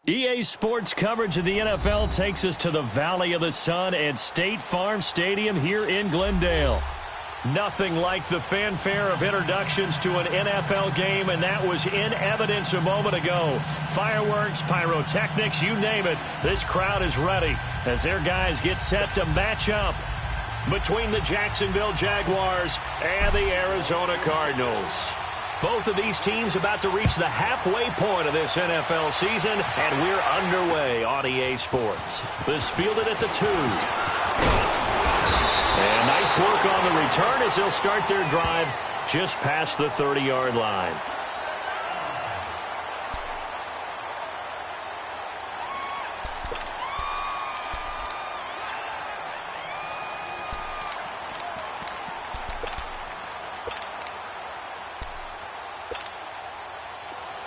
EA Sports coverage of the NFL takes us to the Valley of the Sun at State Farm Stadium here in Glendale. Nothing like the fanfare of introductions to an NFL game, and that was in evidence a moment ago. Fireworks, pyrotechnics, you name it. This crowd is ready as their guys get set to match up between the Jacksonville Jaguars and the Arizona Cardinals. Both of these teams about to reach the halfway point of this NFL season, and we're underway on EA Sports. This fielded at the 2. And nice work on the return as they'll start their drive just past the 30-yard line.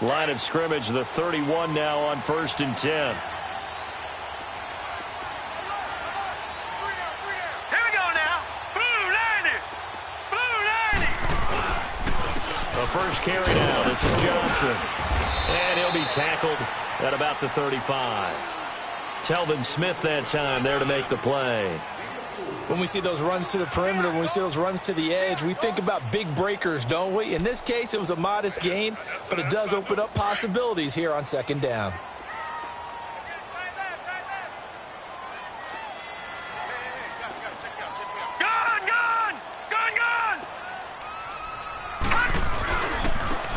Line of scrimmage, the 31 now on 1st and 10. The first carry now. This is Johnson. And he'll be tackled at about the 35. Telvin Smith that time there to make the play. When we see those runs to the perimeter, when we see those runs to the edge, we think about big breakers, don't we? In this case, it was a modest gain, but it does open up possibilities here on 2nd down.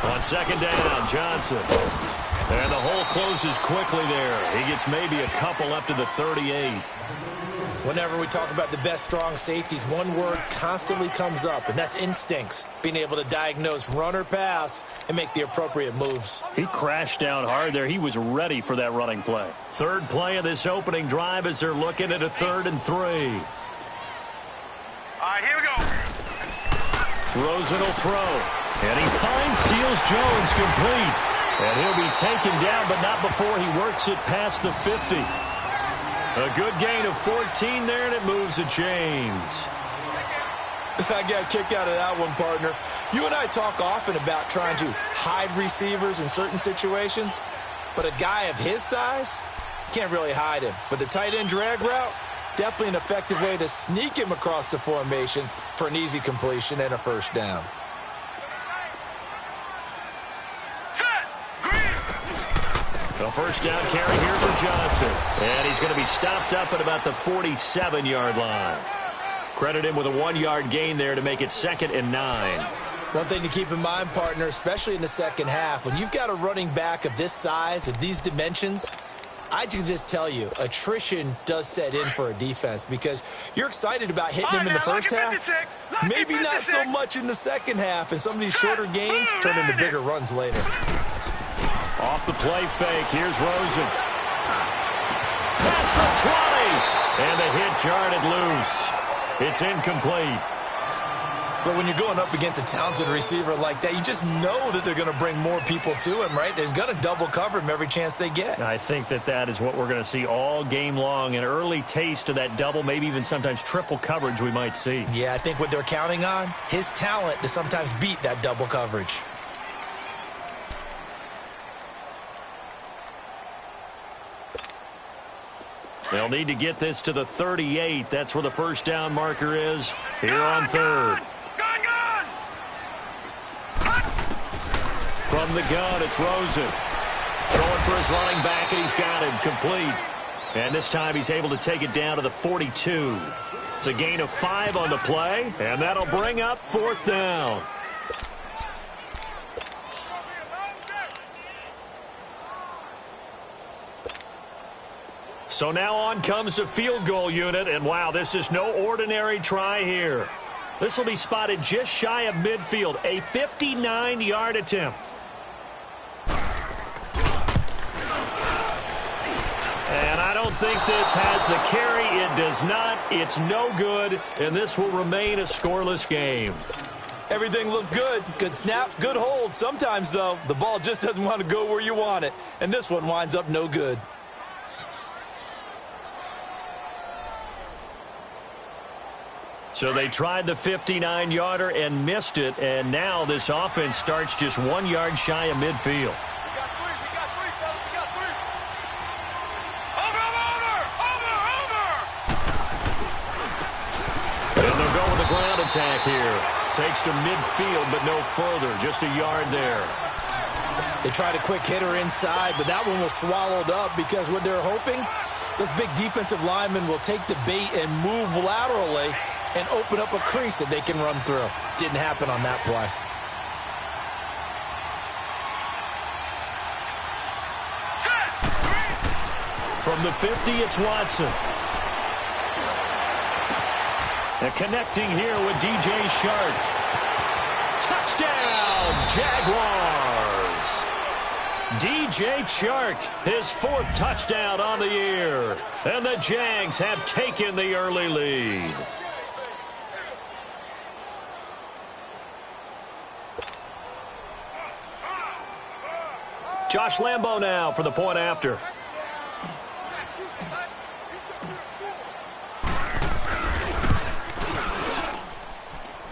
On 2nd down, Johnson. And the hole closes quickly there. He gets maybe a couple up to the 38. Whenever we talk about the best strong safeties, one word constantly comes up, and that's instincts. Being able to diagnose run or pass and make the appropriate moves. He crashed down hard there. He was ready for that running play. Third play of this opening drive as they're looking at a 3rd and 3. All right, here we go. Rosen will throw. And he finds Seals Jones complete. And he'll be taken down, but not before he works it past the 50. A good gain of 14 there, and it moves the chains. I got a kick out of that one, partner. You and I talk often about trying to hide receivers in certain situations, but a guy of his size, can't really hide him. But the tight end drag route, definitely an effective way to sneak him across the formation for an easy completion and a 1st down. The 1st down carry here for Johnson. And he's going to be stopped up at about the 47-yard line. Credit him with a 1-yard gain there to make it 2nd and 9. One thing to keep in mind, partner, especially in the second half, when you've got a running back of this size, of these dimensions, I can just tell you, attrition does set in for a defense because you're excited about hitting him in the first half. Maybe not so much in the second half, and some of these shorter gains turn into bigger runs later. Off the play fake, here's Rosen. Past the 20, and the hit jarred it loose. It's incomplete. But when you're going up against a talented receiver like that, you just know that they're going to bring more people to him, right? They're going to double cover him every chance they get. I think that is what we're going to see all game long. An early taste of that double, maybe even sometimes triple coverage we might see. Yeah, I think what they're counting on, his talent to sometimes beat that double coverage. They'll need to get this to the 38. That's where the 1st down marker is here on 3rd. From the gun, it's Rosen. Going for his running back, and he's got him complete. And this time he's able to take it down to the 42. It's a gain of 5 on the play, and that'll bring up 4th down. So now on comes the field goal unit, and wow, this is no ordinary try here. This will be spotted just shy of midfield, a 59-yard attempt. And I don't think this has the carry. It does not. It's no good, and this will remain a scoreless game. Everything looked good. Good snap, good hold. Sometimes, though, the ball just doesn't want to go where you want it, and this one winds up no good. So they tried the 59-yarder and missed it, and now this offense starts just 1 yard shy of midfield. And they'll go with the ground attack here. Takes to midfield, but no further. Just a yard there. They tried a quick hitter inside, but that one was swallowed up because what they're hoping, this big defensive lineman will take the bait and move laterally and open up a crease that they can run through. Didn't happen on that play. From the 50, it's Watson. And connecting here with DJ Shark. Touchdown, Jaguars! DJ Chark, his 4th touchdown on the year. And the Jags have taken the early lead. Josh Lambo now for the point after.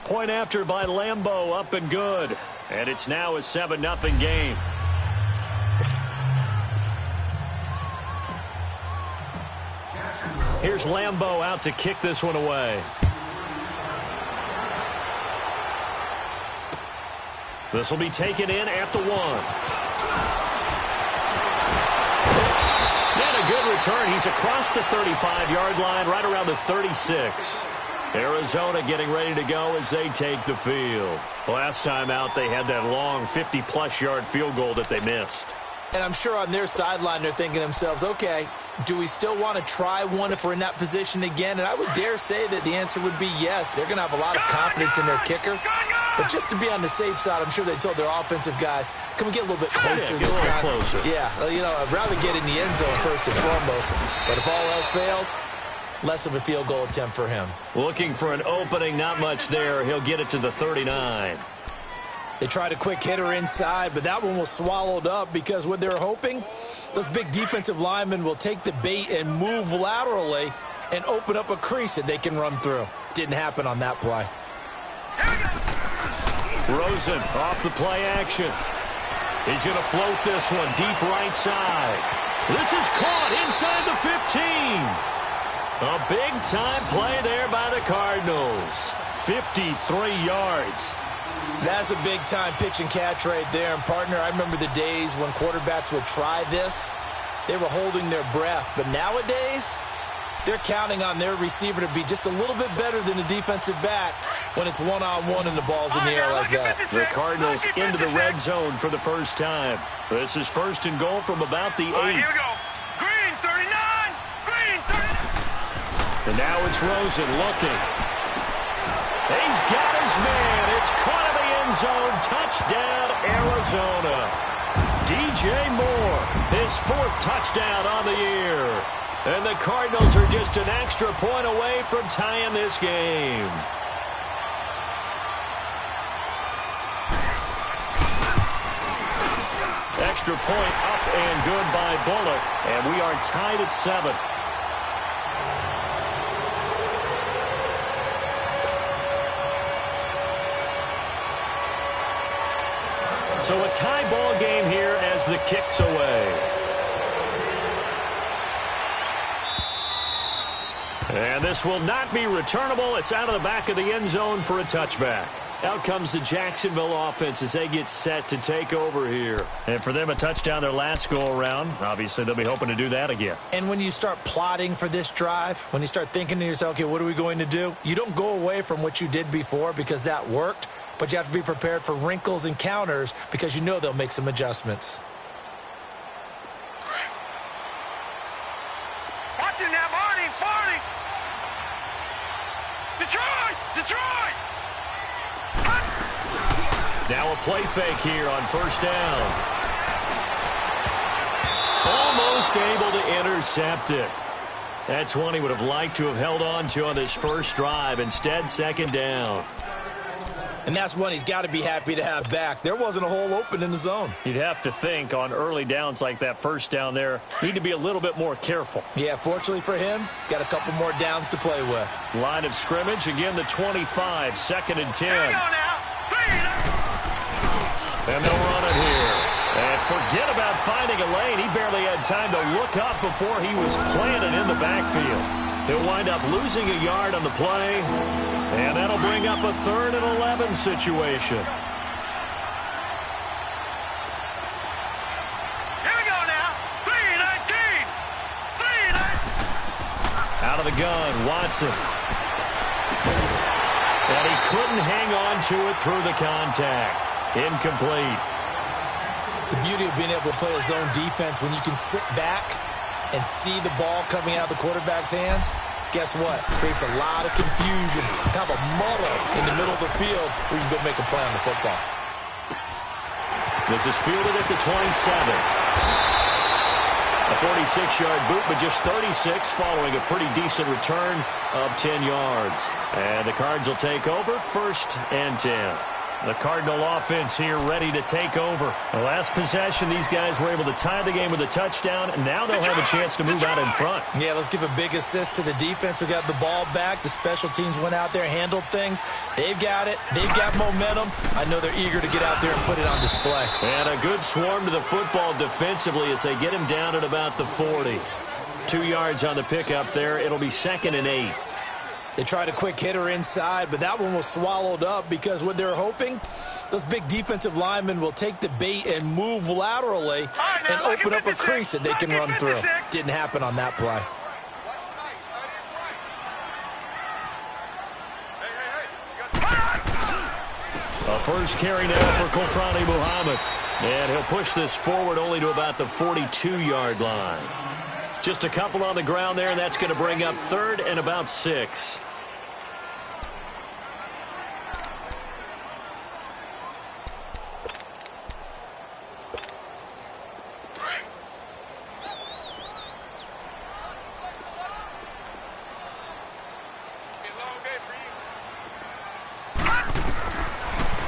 Point after by Lambo, up and good. And it's now a 7-0 game. Here's Lambo out to kick this one away. This will be taken in at the 1. And a good return. He's across the 35-yard line, right around the 36. Arizona getting ready to go as they take the field. Last time out, they had that long 50-plus yard field goal that they missed. And I'm sure on their sideline, they're thinking to themselves, okay, do we still want to try one if we're in that position again? And I would dare say that the answer would be yes. They're going to have a lot of confidence in their kicker. But just to be on the safe side, I'm sure they told their offensive guys, can we get a little bit closer this time? Closer. Yeah, you know, I'd rather get in the end zone first and foremost. But if all else fails, less of a field goal attempt for him. Looking for an opening, not much there. He'll get it to the 39. They tried a quick hitter inside, but that one was swallowed up because what they're hoping, those big defensive linemen will take the bait and move laterally and open up a crease that they can run through. Didn't happen on that play. Rosen off the play action. He's going to float this one deep right side. This is caught inside the 15. A big-time play there by the Cardinals. 53 yards. That's a big-time pitch and catch right there. And, partner, I remember the days when quarterbacks would try this. They were holding their breath. But nowadays, they're counting on their receiver to be just a little bit better than the defensive back when it's one-on-one and the ball's in the air like that. The Cardinals into the red zone for the first time. This is first and goal from about the 8. Here we go. Green 39. Green 39. And now it's Rosen looking. He's got his man. It's caught in the end zone. Touchdown, Arizona. DJ Moore, his 4th touchdown on the year. And the Cardinals are just an extra point away from tying this game. Extra point up and good by Bullock. And we are tied at 7. So a tie ball game here as the kick's away. And this will not be returnable. It's out of the back of the end zone for a touchback. Out comes the Jacksonville offense as they get set to take over here. And for them, a touchdown their last go-around. Obviously, they'll be hoping to do that again. And when you start plotting for this drive, when you start thinking to yourself, okay, what are we going to do? You don't go away from what you did before because that worked. But you have to be prepared for wrinkles and counters because you know they'll make some adjustments. Watching that, Marty. Detroit! Detroit! Now a play fake here on first down. Almost able to intercept it. That's one he would have liked to have held on to on this first drive. Instead, second down. And that's one he's got to be happy to have back. There wasn't a hole open in the zone. You'd have to think on early downs like that first down there, need to be a little bit more careful. Yeah, fortunately for him, got a couple more downs to play with. Line of scrimmage, again the 25, 2nd and 10. Here we go now. And they'll run it here. And forget about finding a lane. He barely had time to look up before he was planted in the backfield. He'll wind up losing a yard on the play. And that'll bring up a 3rd and 11 situation. Here we go now. 3-19. 3-19. Out of the gun, Watson. And he couldn't hang on to it through the contact. Incomplete. The beauty of being able to play a zone defense when you can sit back and see the ball coming out of the quarterback's hands, guess what? Creates a lot of confusion, kind of a muddle in the middle of the field where you can go make a play on the football. This is fielded at the 27. A 46-yard boot, but just 36 following a pretty decent return of 10 yards. And the Cards will take over 1st and 10. The Cardinal offense here ready to take over. The last possession, these guys were able to tie the game with a touchdown, and now they'll have a chance to move out in front. Yeah, let's give a big assist to the defense who got the ball back. The special teams went out there, handled things. They've got it. They've got momentum. I know they're eager to get out there and put it on display. And a good swarm to the football defensively as they get him down at about the 40. 2 yards on the pickup there. It'll be 2nd and 8. They tried a quick hitter inside, but that one was swallowed up because what they're hoping, those big defensive linemen will take the bait and move laterally and open up a crease that they can run through. Didn't happen on that play. A first carry now for Kofrani Muhammad. And he'll push this forward only to about the 42-yard line. Just a couple on the ground there, and that's going to bring up 3rd and about 6.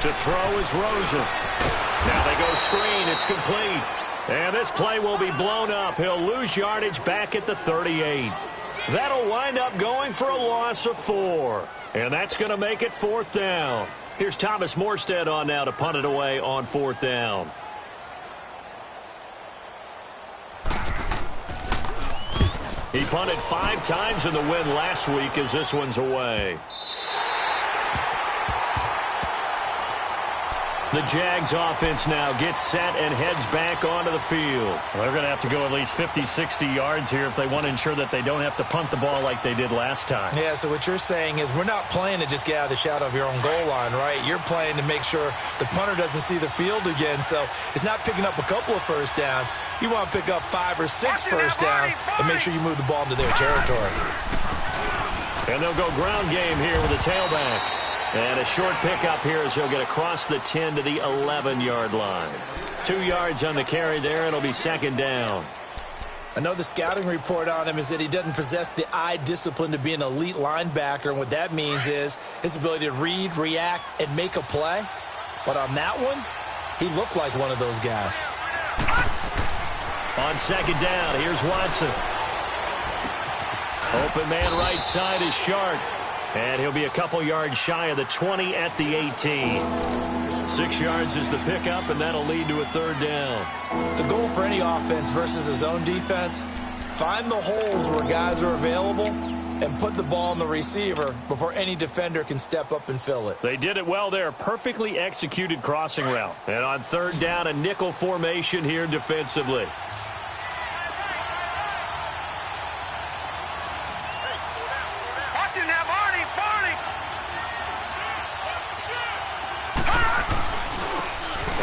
To throw is Rosen. Now they go screen. It's complete. And this play will be blown up. He'll lose yardage back at the 38. That'll wind up going for a loss of 4. And that's going to make it 4th down. Here's Thomas Morstead on now to punt it away on 4th down. He punted 5 times in the win last week as this one's away. The Jags offense now gets set and heads back onto the field. Well, they're going to have to go at least 50, 60 yards here if they want to ensure that they don't have to punt the ball like they did last time. Yeah, so what you're saying is we're not playing to just get out of the shadow of your own goal line, right? You're playing to make sure the punter doesn't see the field again. So it's not picking up a couple of first downs. You want to pick up 5 or 6 first downs and make sure you move the ball into their territory. And they'll go ground game here with a tailback. And a short pickup here as he'll get across the 10 to the 11-yard line. 2 yards on the carry there. It'll be 2nd down. I know the scouting report on him is that he doesn't possess the eye discipline to be an elite linebacker. And what that means is his ability to read, react, and make a play. But on that one, he looked like one of those guys. On 2nd down, here's Watson. Open man right side is Shark. And he'll be a couple yards shy of the 20 at the 18. 6 yards is the pickup, and that'll lead to a 3rd down. The goal for any offense versus his own defense, find the holes where guys are available and put the ball on the receiver before any defender can step up and fill it. They did it well there. Perfectly executed crossing route. And on 3rd down, a nickel formation here defensively.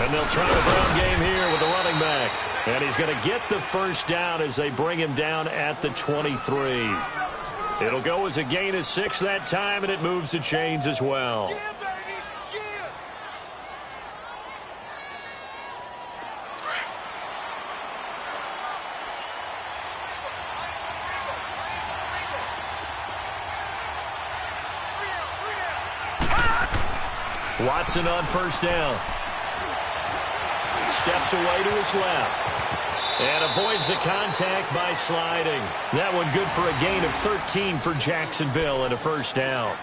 And they'll try the ground game here with the running back. And he's going to get the first down as they bring him down at the 23. It'll go as a gain of 6 that time, and it moves the chains as well. Watson on 1st down. Steps away to his left. And avoids the contact by sliding. That one good for a gain of 13 for Jacksonville and a 1st down.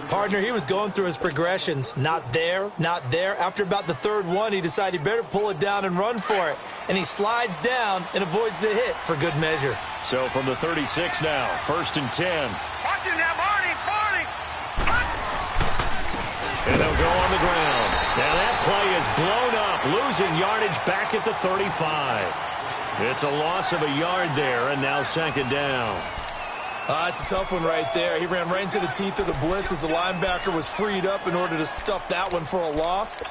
Partner, he was going through his progressions. Not there, not there. After about the 3rd one, he decided he better pull it down and run for it. And he slides down and avoids the hit for good measure. So from the 36 now, 1st and 10. Watching that, Barney. And they'll go on the ground. Now that play is blown up, losing yardage back at the 35. It's a loss of a yard there, and now 2nd down. It's a tough one right there. He ran right into the teeth of the blitz as the linebacker was freed up in order to stuff that one for a loss.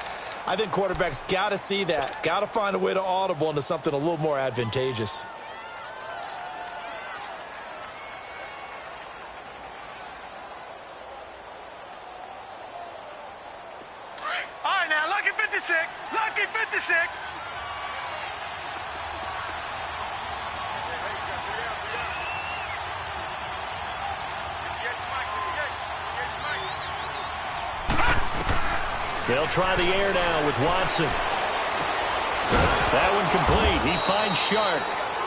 I think quarterbacks got to see that. Got to find a way to audible into something a little more advantageous. All right, now, lucky 56. Lucky 56. They'll try the air now with Watson. That one complete. He finds Shark.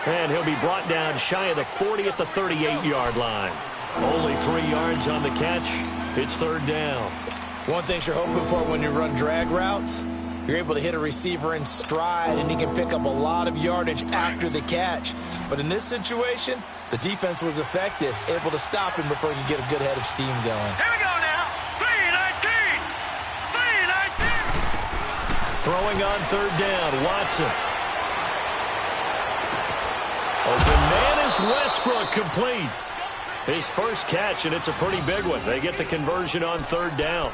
And he'll be brought down shy of the 40 at the 38-yard line. Only 3 yards on the catch. It's third down. One thing you're hoping for when you run drag routes, you're able to hit a receiver in stride, and he can pick up a lot of yardage after the catch. But in this situation, the defense was effective, able to stop him before he could get a good head of steam going. Here we go now. 319. 319. Throwing on third down, Watson. Open man is Westbrook, complete. His first catch, and it's a pretty big one. They get the conversion on third down.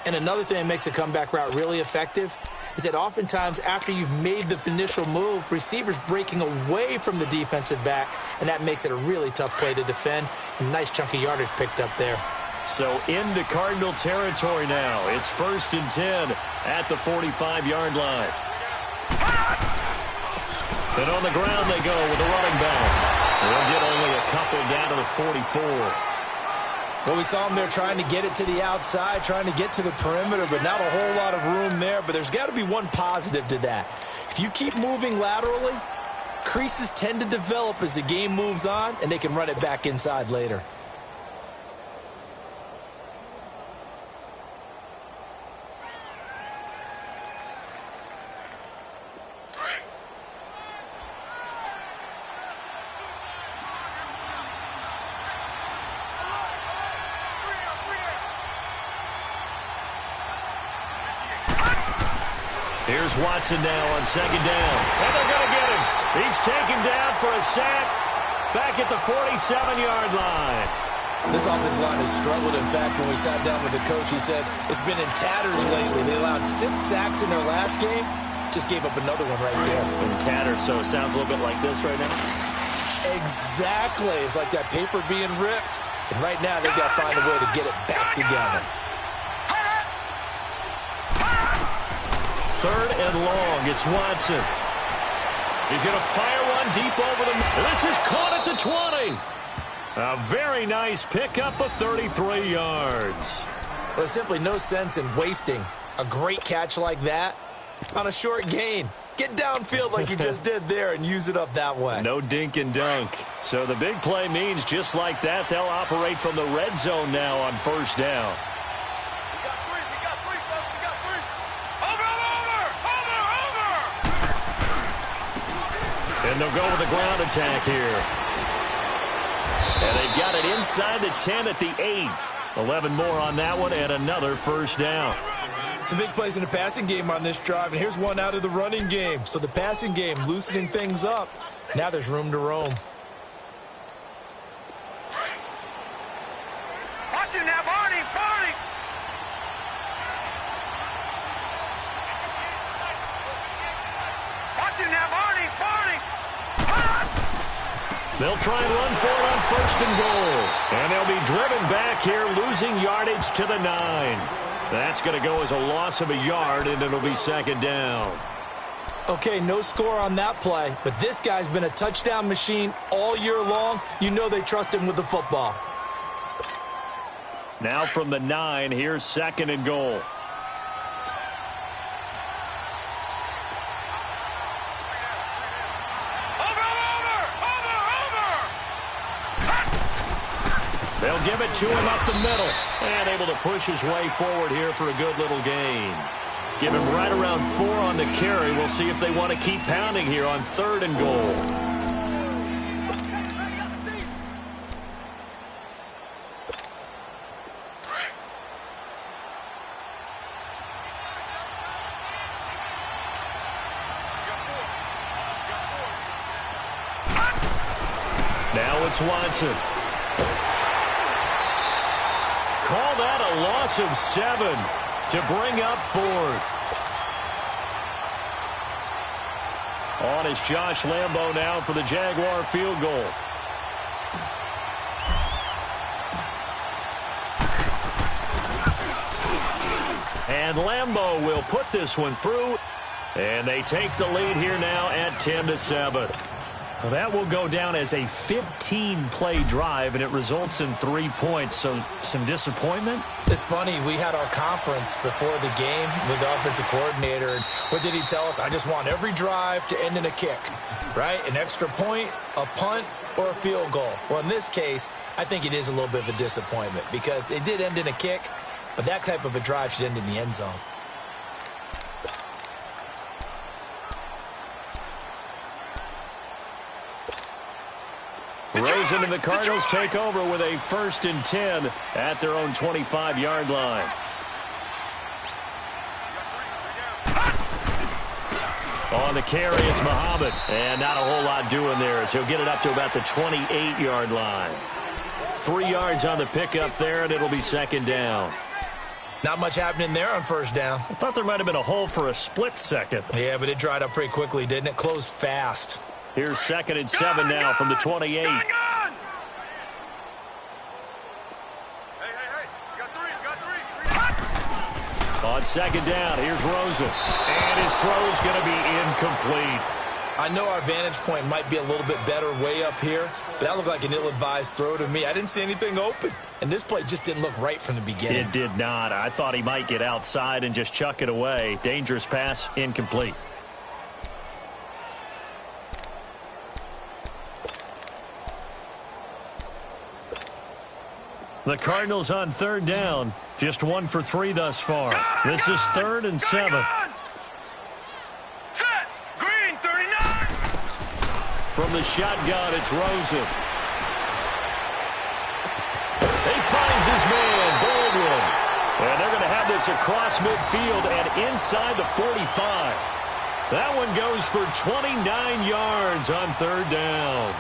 And another thing that makes a comeback route really effective is that oftentimes after you've made the initial move, receivers breaking away from the defensive back, and that makes it a really tough play to defend. A nice chunk of yardage picked up there. So into Cardinal territory now. It's 1st and 10 at the 45-yard line. And on the ground they go with the running back. They'll get only a couple down to the 44. Well, we saw him there trying to get it to the outside, trying to get to the perimeter, but not a whole lot of room there. But there's got to be one positive to that. If you keep moving laterally, creases tend to develop as the game moves on, and they can run it back inside later. Here's Watson now on second down. And they're going to get him. He's taken down for a sack back at the 47-yard line. This offensive line has struggled. In fact, when we sat down with the coach, he said it's been in tatters lately. They allowed 6 sacks in their last game. Just gave up another one right there. In tatters, so it sounds a little bit like this right now. Exactly. It's like that paper being ripped. And right now, they've got to find a way to get it back together. Third and long. It's Watson. He's going to fire one deep over the middle. This is caught at the 20. A very nice pickup of 33 yards. Well, there's simply no sense in wasting a great catch like that on a short gain. Get downfield like you just did there and use it up that way. No dink and dunk. So the big play means just like that, they'll operate from the red zone now on first down. And they'll go with the ground attack here. And they've got it inside the 10 at the 8. 11 more on that one and another first down. Some big plays in the passing game on this drive, and here's one out of the running game. So the passing game loosening things up. Now there's room to roam. Watch it now, Barney. Barney. Watch it now, Barney. Barney. They'll try and run for it on first and goal. And they'll be driven back here, losing yardage to the 9. That's going to go as a loss of a yard, and it'll be second down. Okay, no score on that play, but this guy's been a touchdown machine all year long. You know they trust him with the football. Now from the 9, here's second and goal. They'll give it to him up the middle. And able to push his way forward here for a good little gain. Give him right around 4 on the carry. We'll see if they want to keep pounding here on third and goal. Now it's Watson. Call that a loss of 7 to bring up 4th. On is Josh Lambo now for the Jaguar field goal. And Lambo will put this one through. And they take the lead here now at 10-7. Well, that will go down as a 15-play drive, and it results in 3 points. So some disappointment? It's funny. We had our conference before the game with the offensive coordinator. And what did he tell us? I just want every drive to end in a kick, right? An extra point, a punt, or a field goal. Well, in this case, I think it is a little bit of a disappointment because it did end in a kick, but that type of a drive should end in the end zone. Rosen and the Cardinals take over with a 1st and 10 at their own 25-yard line. On the carry, it's Muhammad. And not a whole lot doing there as he'll get it up to about the 28-yard line. 3 yards on the pickup there, and it'll be 2nd down. Not much happening there on 1st down. I thought there might have been a hole for a split second. Yeah, but it dried up pretty quickly, didn't it? Closed fast. Here's 2nd and 7 now from the 28. Hey, got three. On 2nd down, here's Rosen. And his throw's going to be incomplete. I know our vantage point might be a little bit better way up here, but that looked like an ill-advised throw to me. I didn't see anything open, and this play just didn't look right from the beginning. It did not. I thought he might get outside and just chuck it away. Dangerous pass, incomplete. The Cardinals on 3rd down. Just 1 for 3 thus far. This is 3rd and 7. Set. Green, 39. From the shotgun, it's Rosen. He finds his man, Baldwin. And they're going to have this across midfield and inside the 45. That one goes for 29 yards on 3rd down.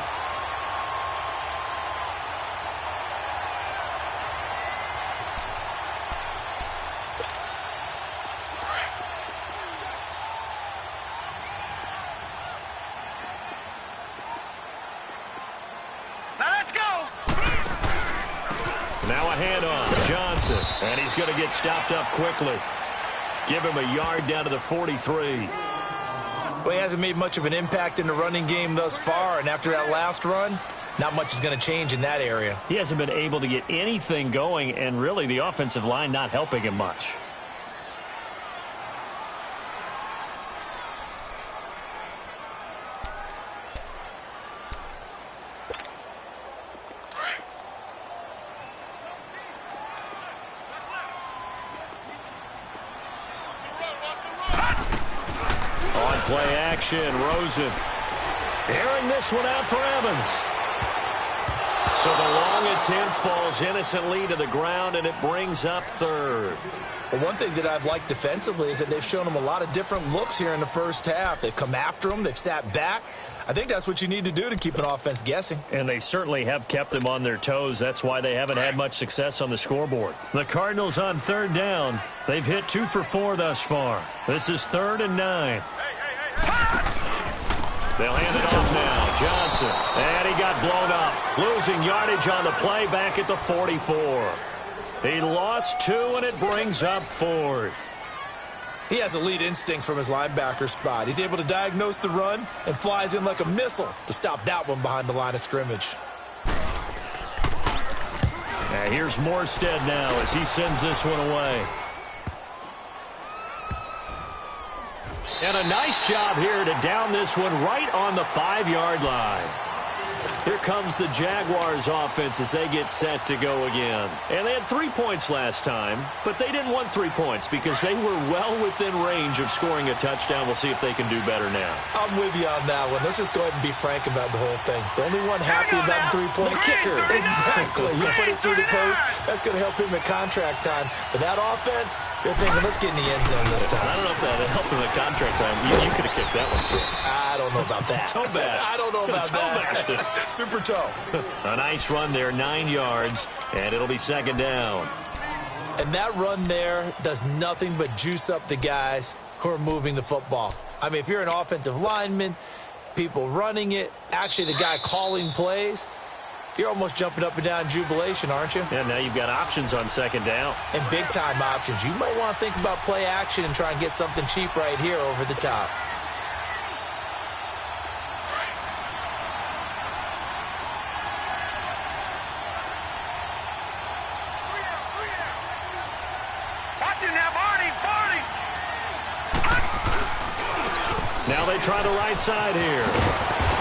Now a handoff, Johnson, and he's going to get stopped up quickly. Give him a yard down to the 43. Well, he hasn't made much of an impact in the running game thus far, and after that last run, not much is going to change in that area. He hasn't been able to get anything going, and really the offensive line not helping him much. Play action, Rosen. Airing this one out for Evans. So the long attempt falls innocently to the ground, and it brings up 3rd. Well, one thing that I've liked defensively is that they've shown him a lot of different looks here in the 1st half. They've come after him. They've sat back. I think that's what you need to do to keep an offense guessing. And they certainly have kept them on their toes. That's why they haven't had much success on the scoreboard. The Cardinals on 3rd down. They've hit 2 for 4 thus far. This is 3rd and 9. They'll hand it off now. Johnson. And he got blown up. Losing yardage on the play back at the 44. He lost 2, and it brings up 4th. He has elite instincts from his linebacker spot. He's able to diagnose the run and flies in like a missile to stop that one behind the line of scrimmage. And here's Morstead now as he sends this one away. And a nice job here to down this one right on the 5-yard line. Here comes the Jaguars offense as they get set to go again. And they had 3 points last time, but they didn't want 3 points because they were well within range of scoring a touchdown. We'll see if they can do better now. I'm with you on that one. Let's just go ahead and be frank about the whole thing. The only one happy about the 3-point kicker. Exactly. You put it through the post. That's going to help him at contract time. But that offense, they're thinking, let's get in the end zone this time. I don't know if that helped him at contract time. You could have kicked that one through. I don't know about that. Toe bash. I don't know about that. Super toe. A nice run there, 9 yards, and it'll be 2nd down. And that run there does nothing but juice up the guys who are moving the football. I mean, if you're an offensive lineman, people running it, actually the guy calling plays, you're almost jumping up and down in jubilation, aren't you? Yeah, now you've got options on 2nd down. And big-time options. You might want to think about play action and try and get something cheap right here over the top. Now they try the right side here.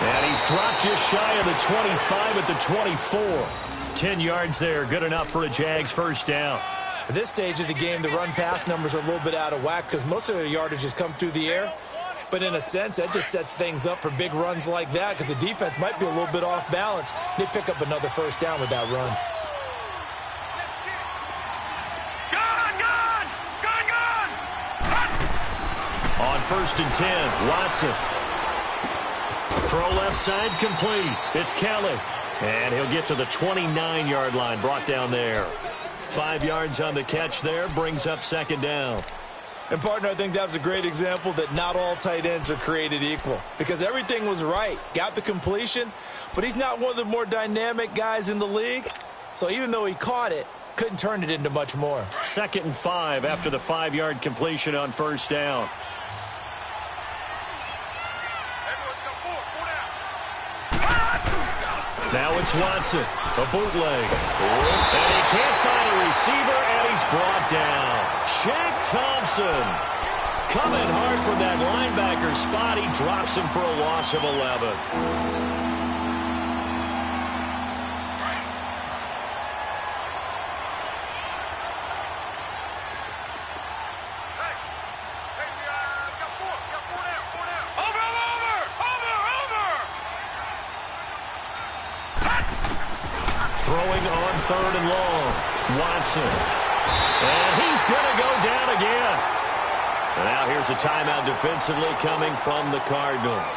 And he's dropped just shy of the 25 at the 24. 10 yards there. Good enough for a Jags first down. At this stage of the game, the run-pass numbers are a little bit out of whack because most of their yardage has come through the air. But in a sense, that just sets things up for big runs like that because the defense might be a little bit off balance. They pick up another first down with that run. On 1st and 10, Watson. Throw left side complete. It's Kelly. And he'll get to the 29-yard line, brought down there. 5 yards on the catch there, brings up second down. And, partner, I think that was a great example that not all tight ends are created equal because everything was right. Got the completion, but he's not one of the more dynamic guys in the league. So even though he caught it, couldn't turn it into much more. 2nd and 5 after the 5-yard completion on first down. Now it's Watson, a bootleg. And he can't find a receiver, and he's brought down. Shaq Thompson coming hard from that linebacker spot. He drops him for a loss of 11. Throwing on 3rd and long. Watson. And he's going to go down again. And now here's a timeout defensively coming from the Cardinals,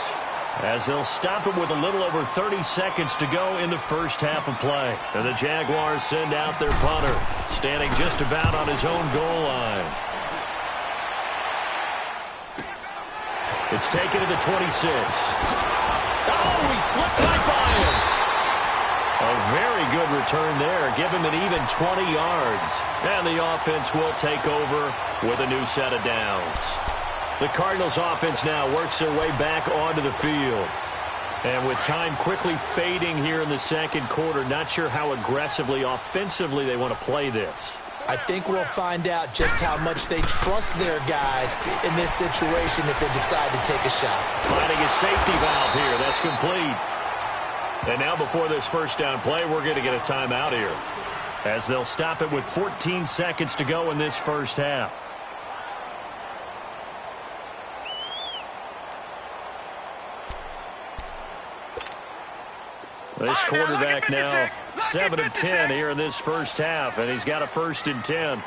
as they'll stop it with a little over 30 seconds to go in the first half of play. And the Jaguars send out their punter, standing just about on his own goal line. It's taken to the 26. Oh, he slipped right by him. A very good return there. Give him an even 20 yards. And the offense will take over with a new set of downs. The Cardinals offense now works their way back onto the field. And with time quickly fading here in the second quarter, not sure how aggressively, offensively they want to play this. I think we'll find out just how much they trust their guys in this situation if they decide to take a shot. Finding a safety valve here. That's complete. And now before this first down play, we're going to get a timeout here, as they'll stop it with 14 seconds to go in this first half. This quarterback now 7 of 10 here in this first half, and he's got a 1st and 10.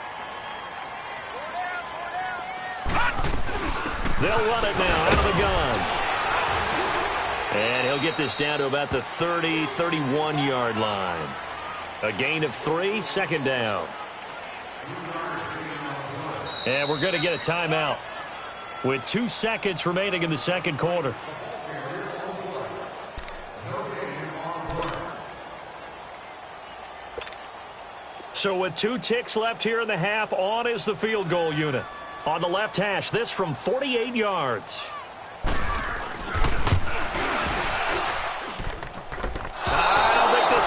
They'll run it now out of the gun. And he'll get this down to about the 30, 31-yard line. A gain of 3, second down. And we're going to get a timeout with 2 seconds remaining in the second quarter. So with 2 ticks left here in the half, on is the field goal unit. On the left hash, this from 48 yards.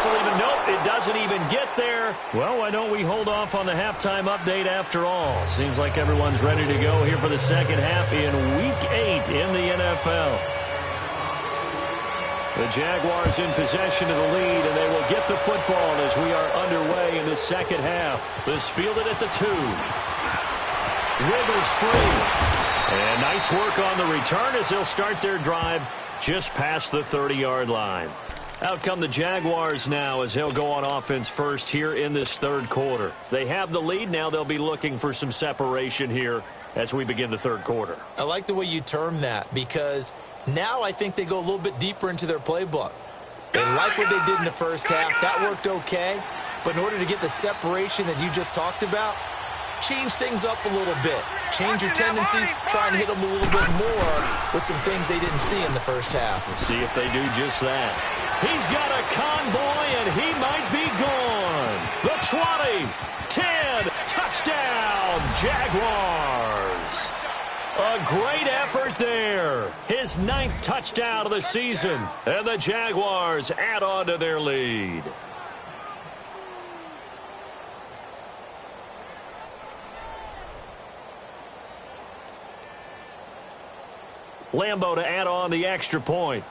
Nope, it doesn't even get there. Well, why don't we hold off on the halftime update after all? Seems like everyone's ready to go here for the second half in Week 8 in the NFL. The Jaguars in possession of the lead, and they will get the football as we are underway in the second half. This fielded at the 2. Rivers free. And nice work on the return as they'll start their drive just past the 30-yard line. Out come the Jaguars now as they'll go on offense first here in this third quarter. They have the lead. Now they'll be looking for some separation here as we begin the third quarter. I like the way you term that because now I think they go a little bit deeper into their playbook. They like what they did in the first half. That worked okay. But in order to get the separation that you just talked about, change things up a little bit. Change your tendencies. Try and hit them a little bit more with some things they didn't see in the first half. We'll see if they do just that. He's got a convoy, and he might be gone. The 20, 10, touchdown, Jaguars. A great effort there. His 9th touchdown of the season, and the Jaguars add on to their lead. Lambo to add on the extra point.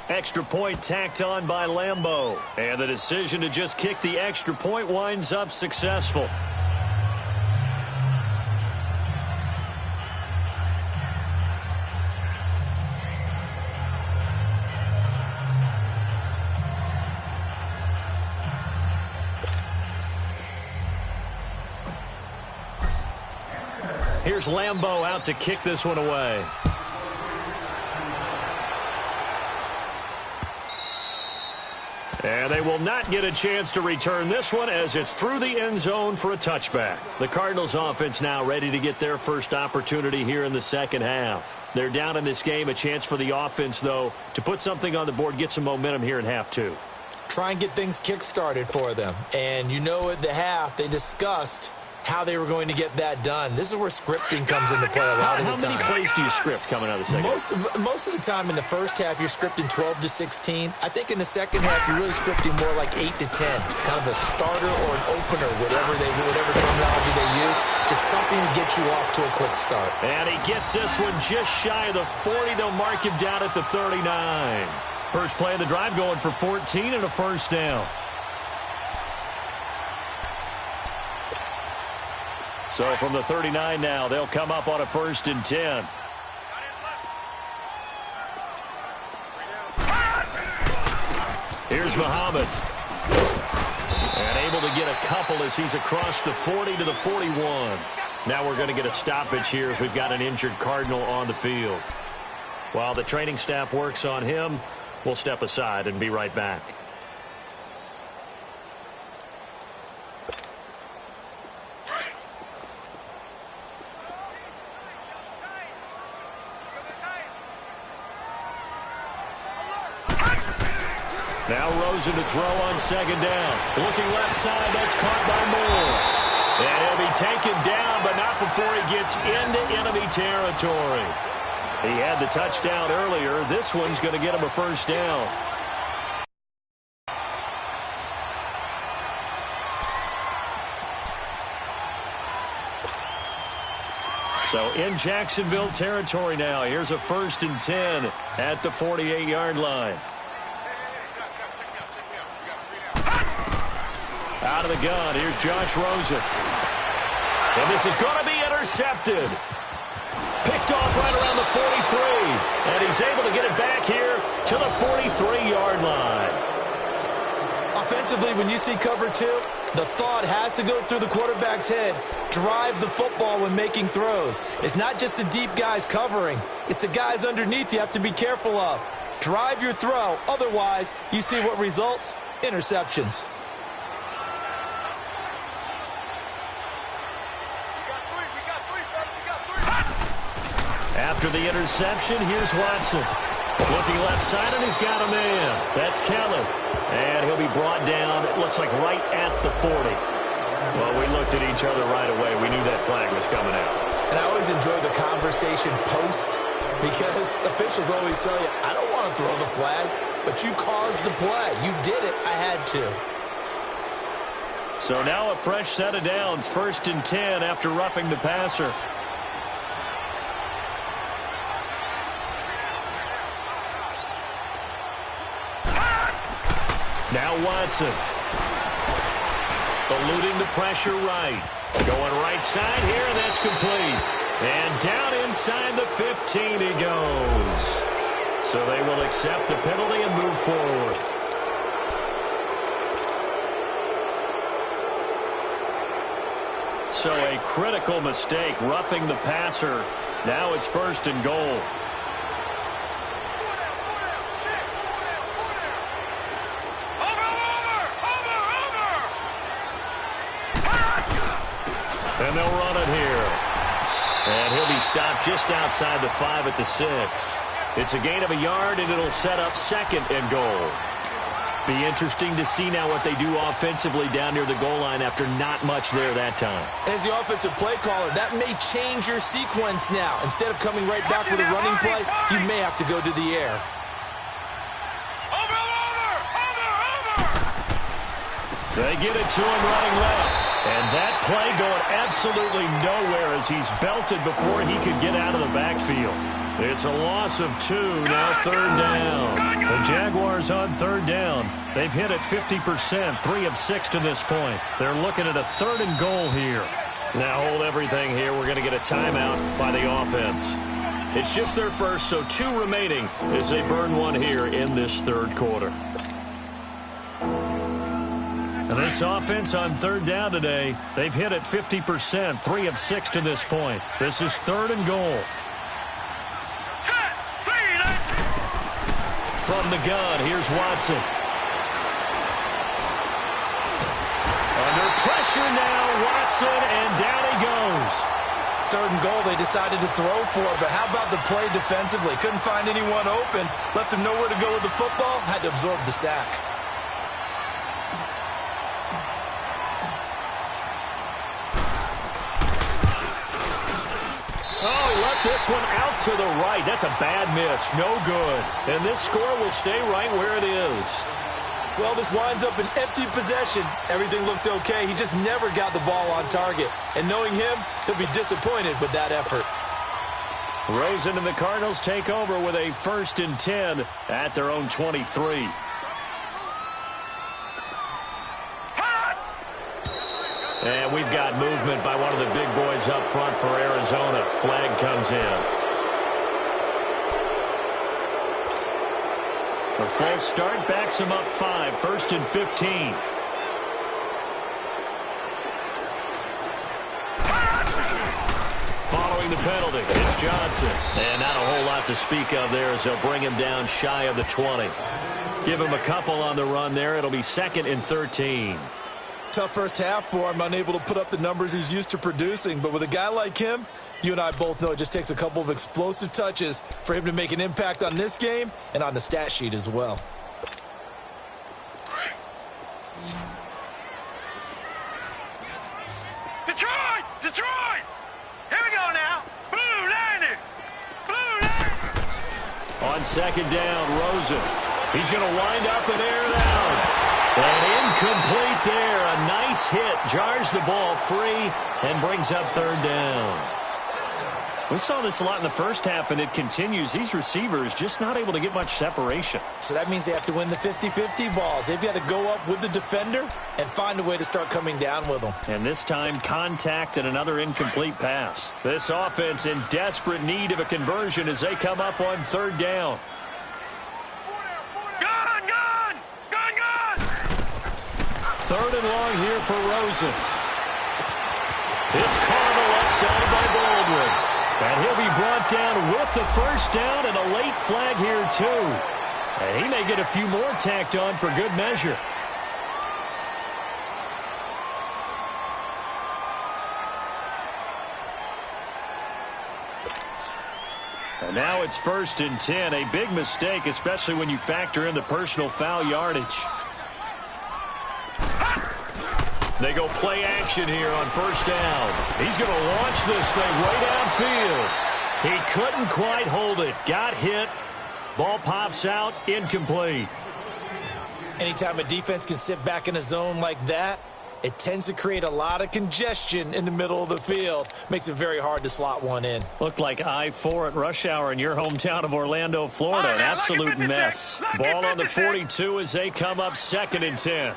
Extra point tacked on by Lambo. And the decision to just kick the extra point winds up successful. Here's Lambo out to kick this one away. And they will not get a chance to return this one as it's through the end zone for a touchback. The Cardinals offense now ready to get their first opportunity here in the second half. They're down in this game. A chance for the offense, though, to put something on the board, get some momentum here in half two. Try and get things kick-started for them. And you know at the half they discussed how they were going to get that done. This is where scripting comes into play a lot of the time. How many plays do you script coming out of the second half? Most of the time in the first half, you're scripting 12 to 16. I think in the second half, you're really scripting more like 8 to 10. Kind of a starter or an opener, whatever terminology they use. Just something to get you off to a quick start. And he gets this one just shy of the 40. They'll mark him down at the 39. First play of the drive going for 14 and a first down. So from the 39 now, they'll come up on a 1st and 10. Here's Muhammad. And able to get a couple as he's across the 40 to the 41. Now we're going to get a stoppage here as we've got an injured Cardinal on the field. While the training staff works on him, we'll step aside and be right back. Now Rosen to throw on second down. Looking left side, that's caught by Moore. And he'll be taken down, but not before he gets into enemy territory. He had the touchdown earlier. This one's going to get him a first down. So in Jacksonville territory now. Here's a 1st and 10 at the 48-yard line. Out of the gun, here's Josh Rosen. And this is going to be intercepted. Picked off right around the 43. And he's able to get it back here to the 43-yard line. Offensively, when you see cover two, the thought has to go through the quarterback's head. Drive the football when making throws. It's not just the deep guys covering. It's the guys underneath you have to be careful of. Drive your throw. Otherwise, you see what results? Interceptions. After the interception, here's Watson. Looking left side, and he's got a man. That's Kelly. And he'll be brought down, it looks like right at the 40. Well, we looked at each other right away. We knew that flag was coming out. And I always enjoy the conversation post because officials always tell you, I don't want to throw the flag, but you caused the play. You did it. I had to. So now a fresh set of downs. 1st and 10 after roughing the passer. Now Watson. Eluding the pressure right. Going right side here, and that's complete. And down inside the 15 he goes. So they will accept the penalty and move forward. So a critical mistake, roughing the passer. Now it's 1st and goal. And they'll run it here. And he'll be stopped just outside the 5 at the 6. It's a gain of a yard, and it'll set up 2nd and goal. Be interesting to see now what they do offensively down near the goal line after not much there that time. As the offensive play caller, that may change your sequence now. Instead of coming right back with a running play, you may have to go to the air. They get it to him running left. And that play going absolutely nowhere as he's belted before he could get out of the backfield. It's a loss of 2, now third down. The Jaguars on third down. They've hit it 50%, 3 of 6 to this point. They're looking at a 3rd and goal here. Now hold everything here. We're going to get a timeout by the offense. It's just their first, so 2 remaining as they burn one here in this third quarter. And this offense on third down today, they've hit it 50%, 3 of 6 to this point. This is 3rd and goal. From the gun, here's Watson. Under pressure now, Watson, and down he goes. 3rd and goal they decided to throw for, but how about the play defensively? Couldn't find anyone open, left him nowhere to go with the football, had to absorb the sack. Oh, he left this one out to the right. That's a bad miss. No good. And this score will stay right where it is. Well, this winds up an empty possession. Everything looked okay. He just never got the ball on target. And knowing him, he'll be disappointed with that effort. Rosen and the Cardinals take over with a 1st and 10 at their own 23. And we've got movement by one of the big boys up front for Arizona. Flag comes in. A false start backs him up 5. 1st and 15. Following the penalty, it's Johnson. And not a whole lot to speak of there as they'll bring him down shy of the 20. Give him a couple on the run there. It'll be 2nd and 13. Tough first half for him, unable to put up the numbers he's used to producing. But with a guy like him, you and I both know it just takes a couple of explosive touches for him to make an impact on this game and on the stat sheet as well. Detroit! Detroit! Here we go now. Blue Lightning! Blue Lightning! On 2nd down, Rosen. He's going to wind up and air it out. And incomplete there. A nice hit. Jars the ball free and brings up 3rd down. We saw this a lot in the first half, and it continues. These receivers just not able to get much separation. So that means they have to win the 50-50 balls. They've got to go up with the defender and find a way to start coming down with them. And this time, contact and another incomplete pass. This offense in desperate need of a conversion as they come up on 3rd down. Gun! Gun! Gun! Gun! 3rd and long here for Rosen. It's caught on the left side by Baldwin. And he'll be brought down with the 1st down and a late flag here, too. And he may get a few more tacked on for good measure. And now it's 1st and 10. A big mistake, especially when you factor in the personal foul yardage. They go play action here on 1st down. He's going to launch this thing way downfield. He couldn't quite hold it. Got hit. Ball pops out. Incomplete. Anytime a defense can sit back in a zone like that, it tends to create a lot of congestion in the middle of the field. Makes it very hard to slot one in. Looked like I-4 at rush hour in your hometown of Orlando, Florida. An absolute mess. Ball on the 42 as they come up 2nd and 10.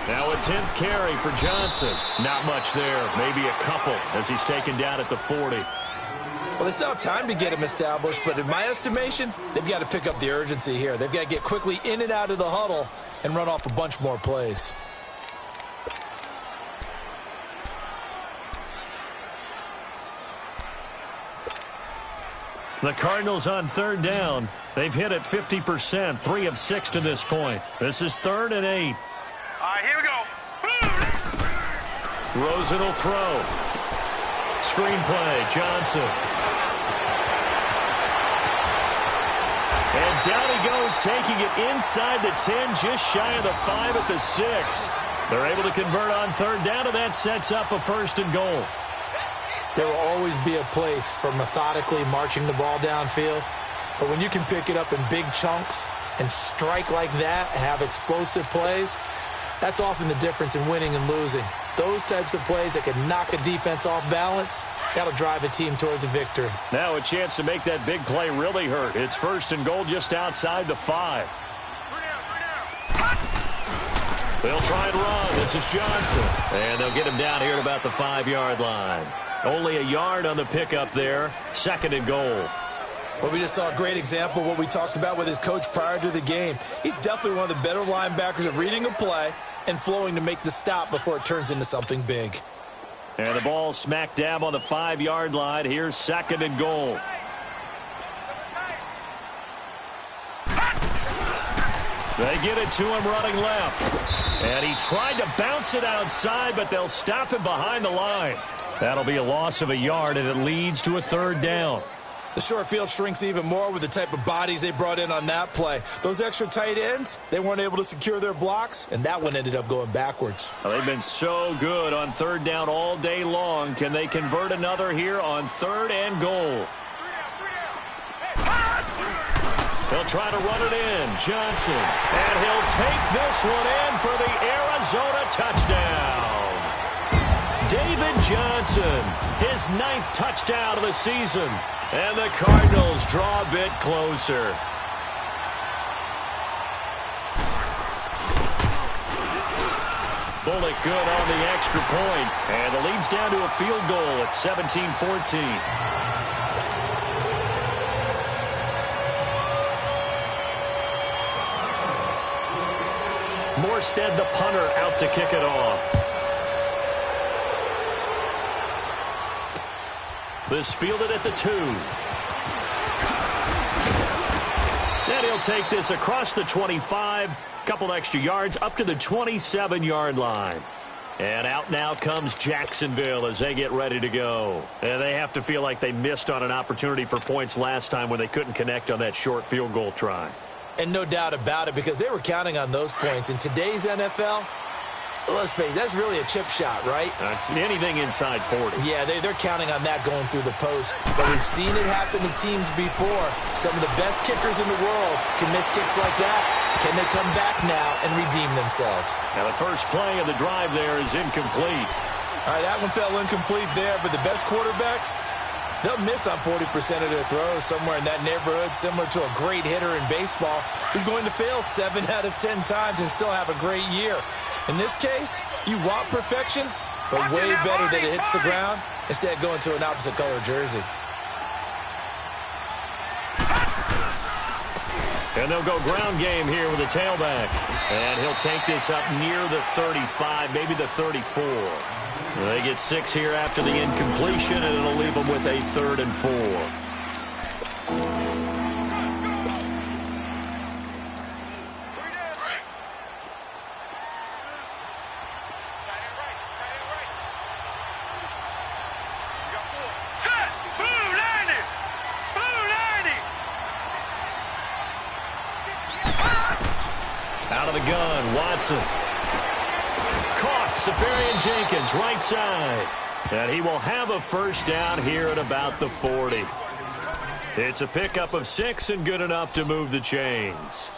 Now a 10th carry for Johnson. Not much there. Maybe a couple as he's taken down at the 40. Well, they still have time to get him established, but in my estimation, they've got to pick up the urgency here. They've got to get quickly in and out of the huddle and run off a bunch more plays. The Cardinals on 3rd down. They've hit it 50%, 3 of 6 to this point. This is 3rd and 8. All right, here we go. Rosen will throw. Screenplay, Johnson. And down he goes, taking it inside the 10, just shy of the 5 at the 6. They're able to convert on 3rd down, and that sets up a 1st and goal. There will always be a place for methodically marching the ball downfield. But when you can pick it up in big chunks and strike like that, have explosive plays, that's often the difference in winning and losing. Those types of plays that can knock a defense off balance, that'll drive a team towards a victory. Now a chance to make that big play really hurt. It's 1st and goal just outside the 5. They'll try and run. This is Johnson. And they'll get him down here at about the 5-yard line. Only a yard on the pickup there. 2nd and goal. Well, we just saw a great example of what we talked about with his coach prior to the game. He's definitely one of the better linebackers at reading a play and flowing to make the stop before it turns into something big. And the ball smack dab on the 5-yard line. Here's 2nd and goal. They get it to him running left. And he tried to bounce it outside, but they'll stop him behind the line. That'll be a loss of a yard, and it leads to a 3rd down. The short field shrinks even more with the type of bodies they brought in on that play. Those extra tight ends, they weren't able to secure their blocks, and that one ended up going backwards. Well, they've been so good on 3rd down all day long. Can they convert another here on 3rd and goal? They'll try to run it in. Johnson. And he'll take this one in for the Arizona touchdown. David Johnson, his 9th touchdown of the season. And the Cardinals draw a bit closer. Bullock good on the extra point. And the lead's down to a field goal at 17-14. Morstead, the punter, out to kick it off. This fielded at the 2. And he'll take this across the 25. Couple extra yards up to the 27-yard line. And out now comes Jacksonville as they get ready to go. And they have to feel like they missed on an opportunity for points last time when they couldn't connect on that short field goal try. And no doubt about it, because they were counting on those points. In today's NFL, let's face it, that's really a chip shot, right? That's anything inside 40. Yeah, they're counting on that going through the post. But we've seen it happen to teams before. Some of the best kickers in the world can miss kicks like that. Can they come back now and redeem themselves? Now the first play of the drive there is incomplete. All right, that one fell incomplete there, but the best quarterbacks, they'll miss on 40% of their throws somewhere in that neighborhood, similar to a great hitter in baseball who's going to fail 7 out of 10 times and still have a great year. In this case, you want perfection, but way better that it hits the ground instead of going to an opposite color jersey. And they'll go ground game here with a tailback. And he'll take this up near the 35, maybe the 34. They get 6 here after the incompletion, and it'll leave them with a 3rd and 4. Out of the gun, Watson. Caught, Safarian Jenkins, right side. And he will have a first down here at about the 40. It's a pickup of 6 and good enough to move the chains.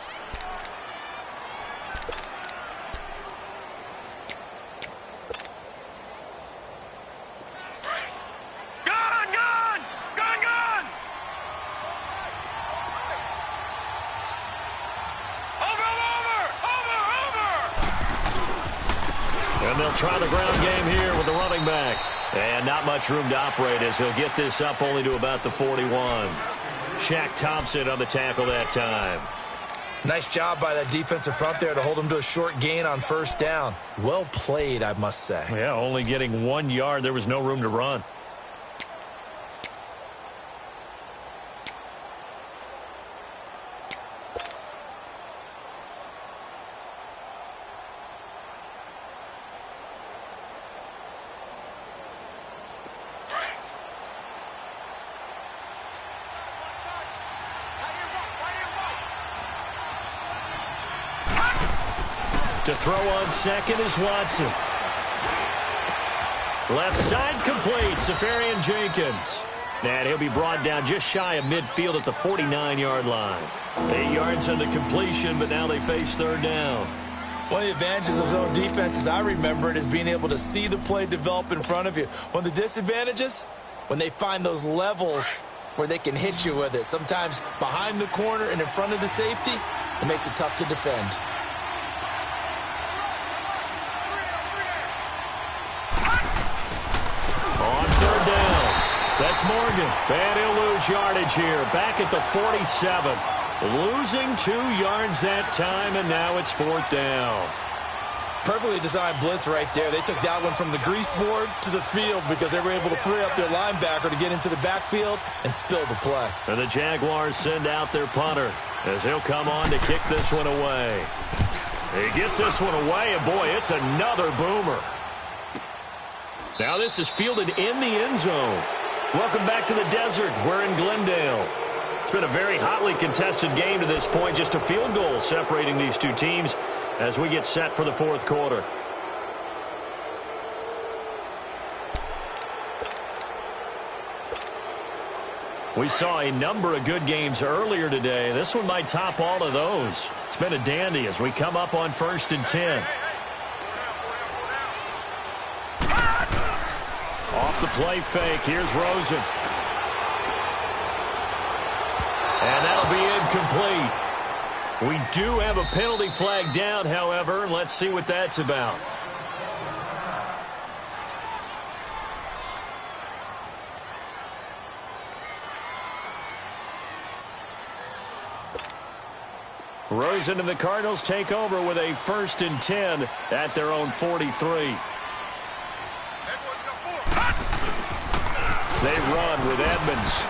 They'll try the ground game here with the running back. And not much room to operate as he'll get this up only to about the 41. Shaq Thompson on the tackle that time. Nice job by that defensive front there to hold him to a short gain on first down. Well played, I must say. Yeah, only getting 1 yard. There was no room to run. To throw on second is Watson. Left side complete, Safarian Jenkins. And he'll be brought down just shy of midfield at the 49-yard line. 8 yards on the completion, but now they face third down. One of the advantages of zone defense, as I remember it, is being able to see the play develop in front of you. One of the disadvantages, when they find those levels where they can hit you with it. Sometimes behind the corner and in front of the safety, it makes it tough to defend. On third down, that's Morgan. And he'll lose yardage here, back at the 47. Losing 2 yards that time, and now it's fourth down. Perfectly designed blitz right there. They took that one from the grease board to the field because they were able to free up their linebacker to get into the backfield and spill the play. And the Jaguars send out their punter as he'll come on to kick this one away. He gets this one away, and boy, it's another boomer. Now this is fielded in the end zone. Welcome back to the desert. We're in Glendale. It's been a very hotly contested game to this point. Just a field goal separating these two teams as we get set for the fourth quarter. We saw a number of good games earlier today. This one might top all of those. It's been a dandy as we come up on 1st and 10. Off the play fake, here's Rosen. And that'll be incomplete. We do have a penalty flag down, however. Let's see what that's about. Rosen and the Cardinals take over with a 1st and 10 at their own 43. They run with Edmonds.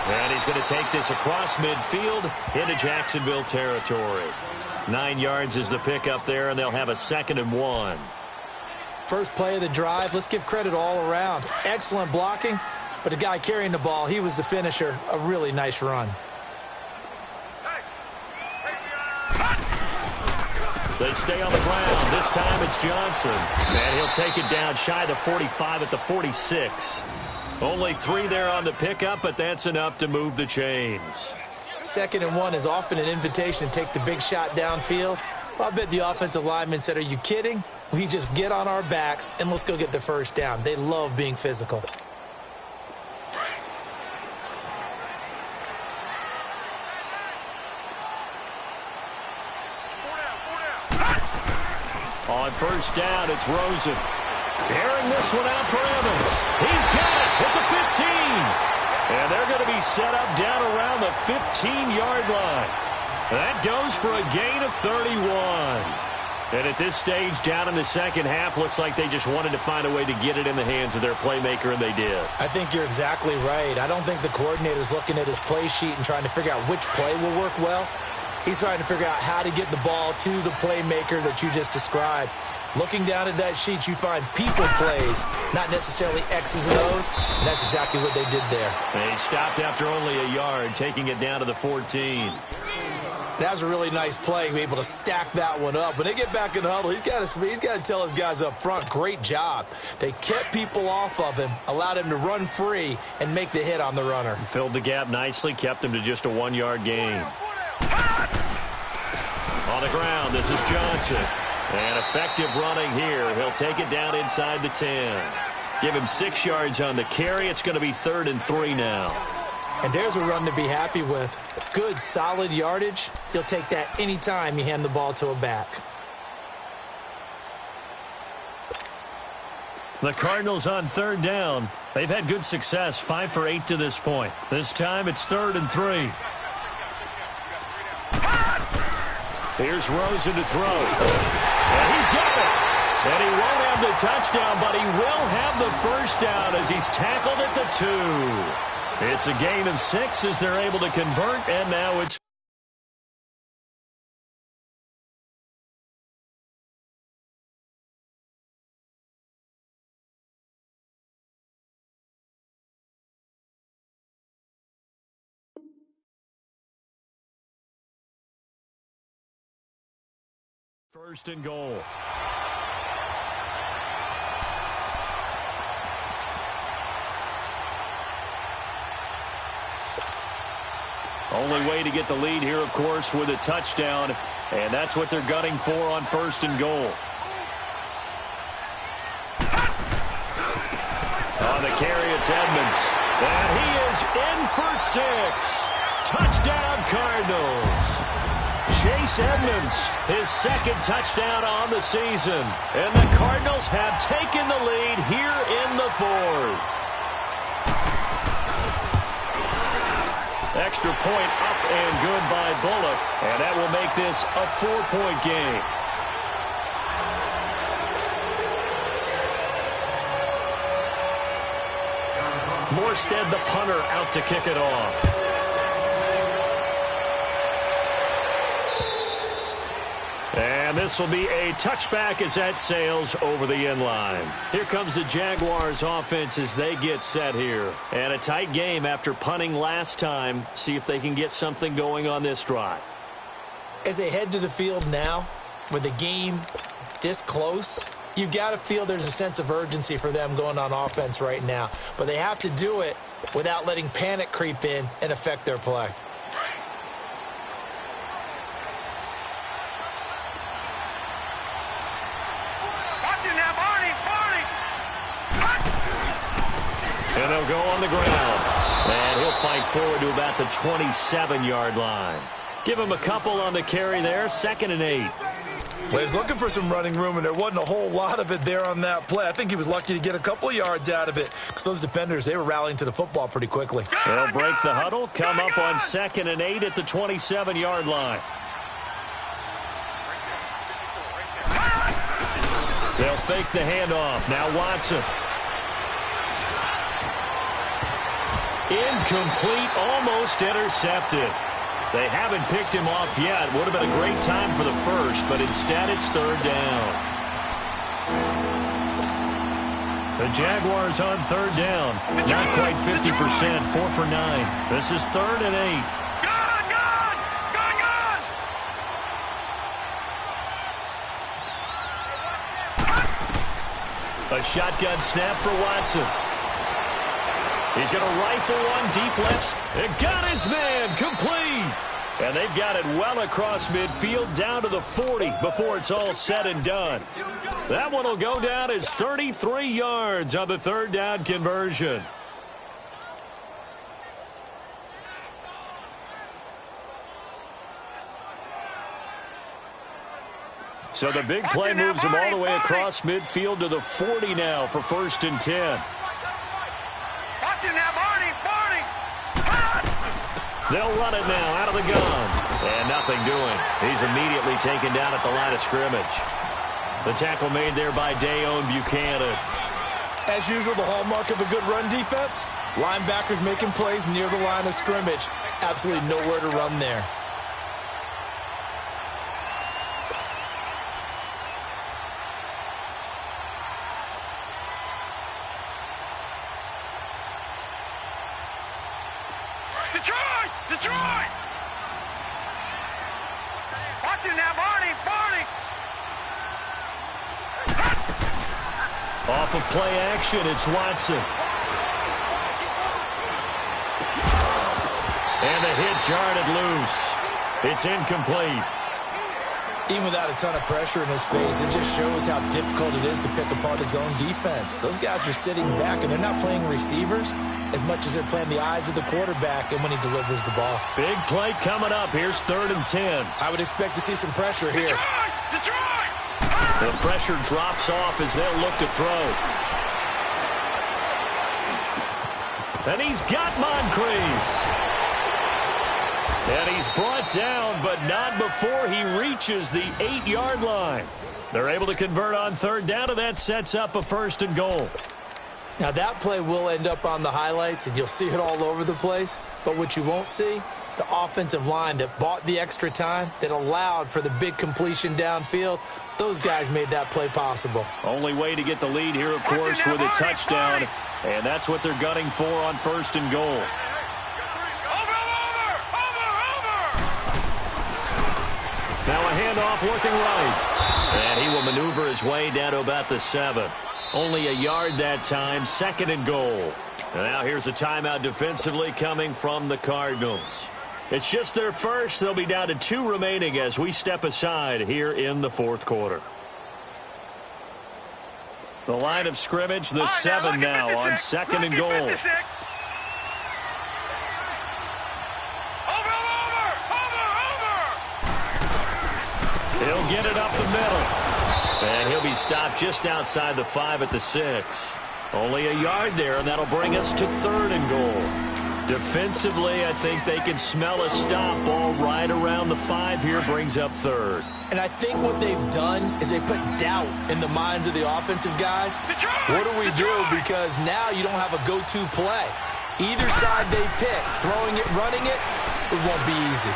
And he's going to take this across midfield into Jacksonville territory. 9 yards is the pickup there, and they'll have a 2nd and 1. First play of the drive, let's give credit all around. Excellent blocking, but the guy carrying the ball, he was the finisher. A really nice run. They stay on the ground. This time it's Johnson. And he'll take it down shy of 45 at the 46. Only 3 there on the pickup, but that's enough to move the chains. 2nd and 1 is often an invitation to take the big shot downfield. Well, I bet the offensive linemen said, are you kidding? We just get on our backs and let's go get the first down. They love being physical. On 1st down, it's Rosen. Airing this one out for Evans. He's got it at the 15. And they're going to be set up down around the 15-yard line. That goes for a gain of 31. And at this stage, down in the second half, looks like they just wanted to find a way to get it in the hands of their playmaker, and they did. I think you're exactly right. I don't think the coordinator's looking at his play sheet and trying to figure out which play will work well. He's trying to figure out how to get the ball to the playmaker that you just described. Looking down at that sheet, you find people plays, not necessarily X's and O's, and that's exactly what they did there. They stopped after only a yard, taking it down to the 14. That was a really nice play, able to stack that one up. When they get back in the huddle, he's got to tell his guys up front, great job. They kept people off of him, allowed him to run free, and make the hit on the runner. Filled the gap nicely, kept him to just a 1-yard gain. On the ground, this is Johnson. And effective running here. He'll take it down inside the 10. Give him 6 yards on the carry. It's going to be 3rd and 3 now. And there's a run to be happy with. Good, solid yardage. He'll take that anytime you hand the ball to a back. The Cardinals on 3rd down. They've had good success, 5 for 8 to this point. This time it's 3rd and 3. Here's Rosen to throw. And he's got it. And he won't have the touchdown, but he will have the first down as he's tackled at the 2. It's a gain of 6 as they're able to convert, and now it's first and goal. Only way to get the lead here, of course, with a touchdown. And that's what they're gunning for on 1st and goal. On the carry, it's Edmonds. And he is in for 6. Touchdown, Cardinals. Chase Edmonds, his 2nd touchdown on the season. And the Cardinals have taken the lead here in the 4th. Extra point up and good by Bullock. And that will make this a 4-point game. Morstead, the punter, out to kick it off. And this will be a touchback as that sails over the end line. Here comes the Jaguars offense as they get set here. And a tight game after punting last time. See if they can get something going on this drive. As they head to the field now, with the game this close, you've got to feel there's a sense of urgency for them going on offense right now. But they have to do it without letting panic creep in and affect their play. And they'll go on the ground. And he'll fight forward to about the 27-yard line. Give him a couple on the carry there. 2nd and 8. Well, he was looking for some running room, and there wasn't a whole lot of it there on that play. I think he was lucky to get a couple of yards out of it because those defenders, they were rallying to the football pretty quickly. They'll break the huddle, come up on 2nd and 8 at the 27-yard line. They'll fake the handoff. Now Watson. Incomplete, almost intercepted. They haven't picked him off yet. Would have been a great time for the first, but instead it's 3rd down. The Jaguars on 3rd down. Not quite 50%, 4 for 9. This is 3rd and 8. A shotgun snap for Watson. He's going to rifle one deep left. It got his man complete. And they've got it well across midfield down to the 40 before it's all said and done. That one will go down as 33 yards on the 3rd down conversion. So the big play moves him all the way across midfield to the 40 now for 1st and 10. They'll run it now out of the gun. And nothing doing. He's immediately taken down at the line of scrimmage. The tackle made there by Dayon Buchanan. As usual, the hallmark of a good run defense, linebackers making plays near the line of scrimmage. Absolutely nowhere to run there. Detroit! Watch him now, Barney! Off of play action, it's Watson. And the hit jarred it loose. It's incomplete. Even without a ton of pressure in his face, it just shows how difficult it is to pick apart his own defense. Those guys are sitting back, and they're not playing receivers as much as they're playing the eyes of the quarterback and when he delivers the ball. Big play coming up. Here's 3rd and 10. I would expect to see some pressure here. Detroit! The pressure drops off as they'll look to throw. And he's got Moncrief. And he's brought down, but not before he reaches the 8-yard line. They're able to convert on 3rd down, and that sets up a 1st and goal. Now, that play will end up on the highlights, and you'll see it all over the place. But what you won't see, the offensive line that bought the extra time, that allowed for the big completion downfield, those guys made that play possible. Only way to get the lead here, of course, with a touchdown. And that's what they're gunning for on 1st and goal. Now a handoff looking right. And he will maneuver his way down to about the 7. Only a yard that time, 2nd and goal. And now here's a timeout defensively coming from the Cardinals. It's just their first. They'll be down to 2 remaining as we step aside here in the fourth quarter. The line of scrimmage, the 7 now on 2nd and goal. Over. He'll get it up the middle. And he'll be stopped just outside the 5 at the 6. Only a yard there, and that'll bring us to 3rd and goal. Defensively, I think they can smell a stop. Ball right around the 5 here brings up 3rd. And I think what they've done is they put doubt in the minds of the offensive guys. What do we do? Because now you don't have a go-to play. Either side they pick, throwing it, running it, it won't be easy.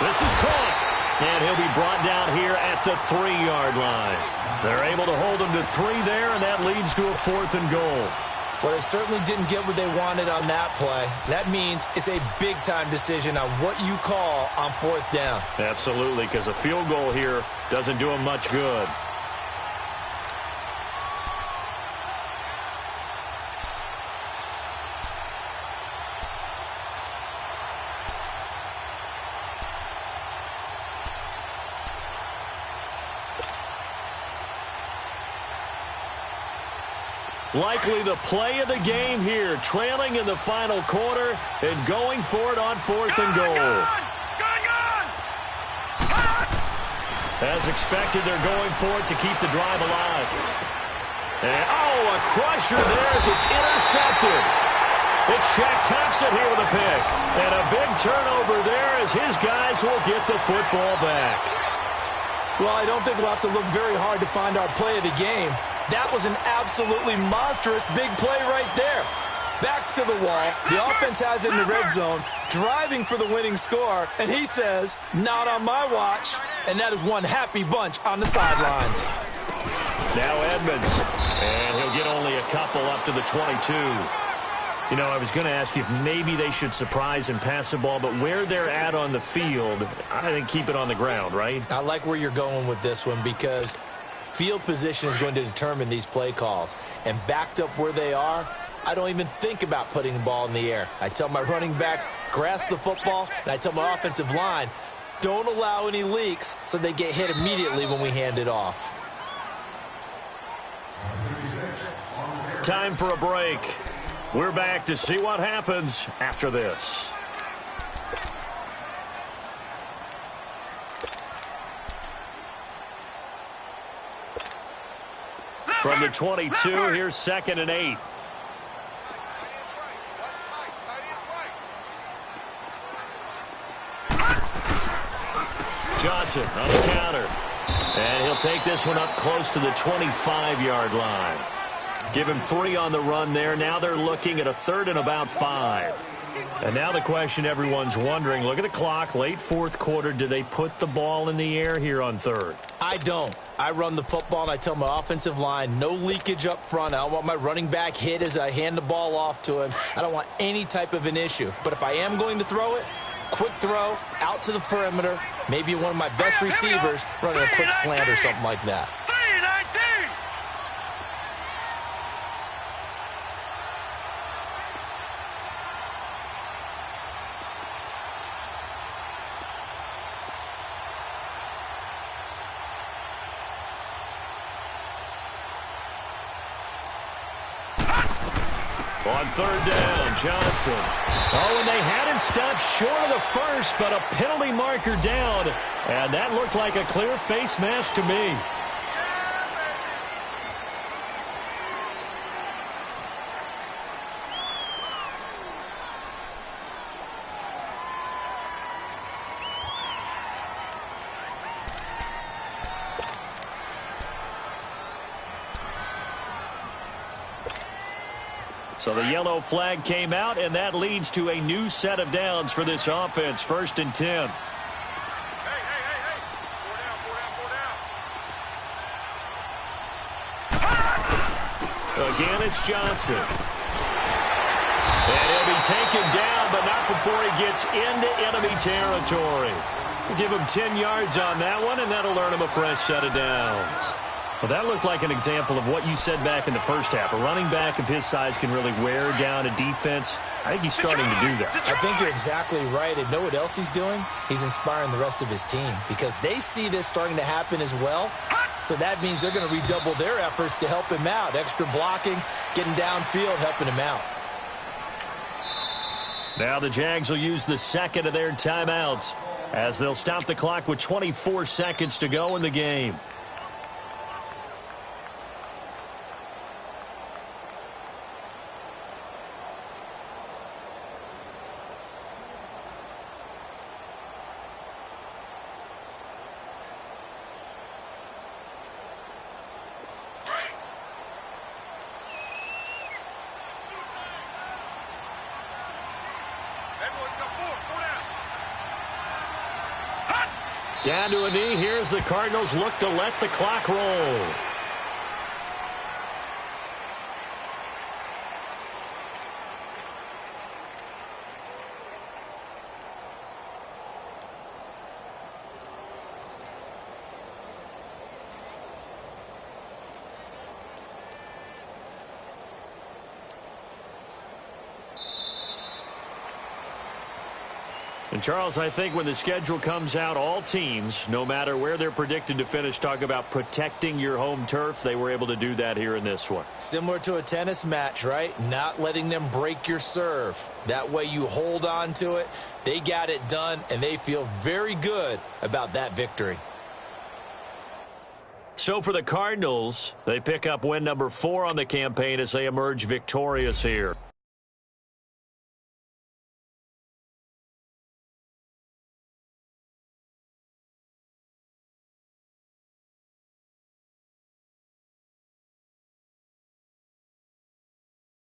This is caught. And he'll be brought down here at the 3-yard line. They're able to hold him to 3 there, and that leads to a 4th and goal. Well, they certainly didn't get what they wanted on that play. That means it's a big-time decision on what you call on 4th down. Absolutely, because a field goal here doesn't do them much good. Likely the play of the game here, trailing in the final quarter and going for it on 4th and goal. As expected, they're going for it to keep the drive alive. And, a crusher there as it's intercepted. It's Shaq Thompson here with a pick. And a big turnover there as his guys will get the football back. Well, I don't think we'll have to look very hard to find our play of the game. That was an absolutely monstrous big play right there. Backs to the wall. The offense has it in the red zone, driving for the winning score, and he says, not on my watch. And that is one happy bunch on the sidelines. Now Edmonds, and he'll get only a couple up to the 22. You know, I was going to ask you if maybe they should surprise and pass the ball, but where they're at on the field, I think keep it on the ground, right? I like where you're going with this one because field position is going to determine these play calls. And backed up where they are, I don't even think about putting the ball in the air. I tell my running backs, grasp the football, and I tell my offensive line, don't allow any leaks so they get hit immediately when we hand it off. Time for a break. We're back to see what happens after this. From the 22, here's 2nd and 8. Johnson on the counter. And he'll take this one up close to the 25-yard line. Give him 3 on the run there. Now they're looking at a 3rd and about 5. And now the question everyone's wondering, look at the clock, late 4th quarter, do they put the ball in the air here on 3rd? I don't. I run the football, and I tell my offensive line, no leakage up front. I don't want my running back hit as I hand the ball off to him. I don't want any type of an issue. But if I am going to throw it, quick throw, out to the perimeter, maybe one of my best receivers running a quick slant or something like that. On 3rd down, Johnson. Oh, and they had him stopped short of the first, but a penalty marker down. And that looked like a clear face mask to me. So the yellow flag came out, and that leads to a new set of downs for this offense. 1st and 10. Hey. Again, it's Johnson. And he'll be taken down, but not before he gets into enemy territory. We'll give him 10 yards on that one, and that'll earn him a fresh set of downs. Well, that looked like an example of what you said back in the first half. A running back of his size can really wear down a defense. I think he's starting to do that. I think you're exactly right. And know what else he's doing? He's inspiring the rest of his team because they see this starting to happen as well. So that means they're going to redouble their efforts to help him out. Extra blocking, getting downfield, helping him out. Now the Jags will use the second of their timeouts as they'll stop the clock with 24 seconds to go in the game. Down to a knee. Here's the Cardinals look to let the clock roll. And, Charles, I think when the schedule comes out, all teams, no matter where they're predicted to finish, talk about protecting your home turf. They were able to do that here in this one. Similar to a tennis match, right? Not letting them break your serve. That way you hold on to it. They got it done, and they feel very good about that victory. So for the Cardinals, they pick up win number 4 on the campaign as they emerge victorious here.